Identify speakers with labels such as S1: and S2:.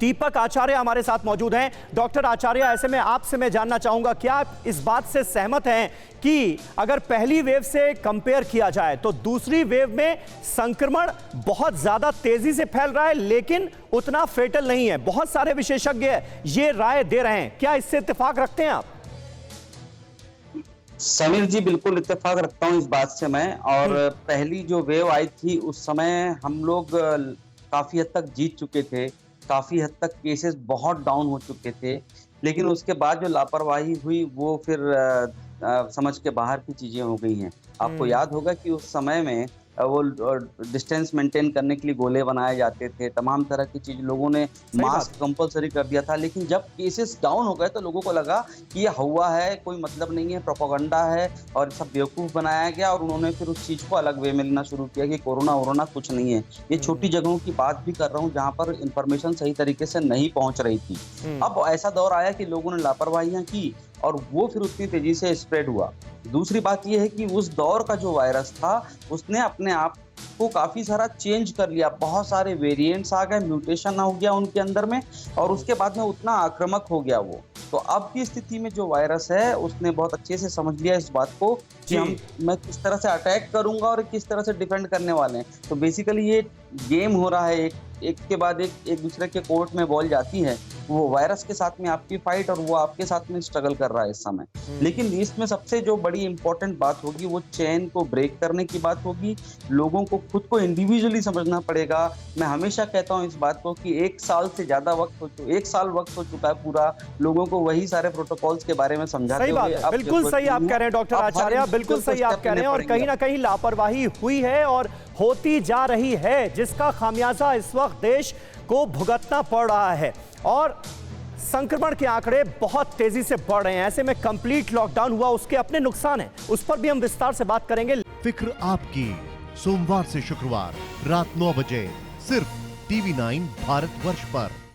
S1: दीपक आचार्य हमारे साथ मौजूद हैं। डॉक्टर आचार्य, ऐसे में आपसे मैं जानना चाहूंगा, क्या आप इस बात से सहमत हैं कि अगर पहली वेव से कंपेयर किया जाए तो दूसरी वेव में संक्रमण बहुत ज्यादा तेजी से फैल रहा है लेकिन उतना फेटल नहीं है? बहुत सारे विशेषज्ञ ये राय दे रहे हैं, क्या इससे इत्तेफाक रखते हैं आप?
S2: समीर जी, बिल्कुल इत्तेफाक रखता हूँ इस बात से मैं। और पहली जो वेव आई थी उस समय हम लोग काफी हद तक जीत चुके थे, काफी हद तक केसेस बहुत डाउन हो चुके थे, लेकिन उसके बाद जो लापरवाही हुई वो फिर समझ के बाहर की चीजें हो गई हैं। आपको याद होगा कि उस समय में वो डिस्टेंस मेंटेन करने के लिए गोले बनाए जाते थे, तमाम तरह की चीज, लोगों ने मास्क कंपलसरी कर दिया था। लेकिन जब केसेस डाउन हो गए तो लोगों को लगा कि ये हवा है, कोई मतलब नहीं है, प्रोपेगेंडा है और सब बेवकूफ बनाया गया। और उन्होंने फिर उस चीज को अलग वे में लेना शुरू किया कि कोरोना वोरोना कुछ नहीं है। ये छोटी जगहों की बात भी कर रहा हूँ जहां पर इंफॉर्मेशन सही तरीके से नहीं पहुंच रही थी। अब ऐसा दौर आया कि लोगों ने लापरवाहियां की और वो फिर उतनी तेजी से स्प्रेड हुआ। दूसरी बात यह है कि उस दौर का जो वायरस था उसने अपने आप को काफी सारा चेंज कर लिया, बहुत सारे वेरिएंट्स आ गए, म्यूटेशन हो गया उनके अंदर में, और उसके बाद में उतना आक्रामक हो गया वो। तो अब की स्थिति में जो वायरस है उसने बहुत अच्छे से समझ लिया इस बात को कि मैं किस तरह से अटैक करूंगा और किस तरह से डिफेंड करने वाले हैं। तो बेसिकली ये गेम हो रहा है, एक के बाद एक दूसरे के कोर्ट में बॉल जाती है, वो वायरस के साथ में आपकी फाइट और वो आपके साथ में स्ट्रगल कर रहा है इस समय। लेकिन इसमें सबसे जो बड़ी इंपॉर्टेंट बात होगी वो चेन को ब्रेक करने की बात होगी। लोगों को खुद को इंडिविजुअली समझना पड़ेगा। मैं हमेशा कहता हूँ इस बात को कि 1 साल से ज्यादा एक साल वक्त हो चुका है पूरा लोगों को वही सारे प्रोटोकॉल्स के बारे में समझाते हुए।
S1: बिल्कुल सही आप कह रहे हैं डॉक्टर आचार्य, बिल्कुल सही आप कह रहे हैं। और कहीं ना कहीं लापरवाही हुई है और होती जा रही है, जिसका खामियाजा इस वक्त देश को भुगतना पड़ रहा है और संक्रमण के आंकड़े बहुत तेजी से बढ़ रहे हैं। ऐसे में कंप्लीट लॉकडाउन हुआ, उसके अपने नुकसान हैं, उस पर भी हम विस्तार से बात करेंगे।
S3: फिक्र आपकी, सोमवार से शुक्रवार रात 9 बजे सिर्फ TV9 भारतवर्ष पर।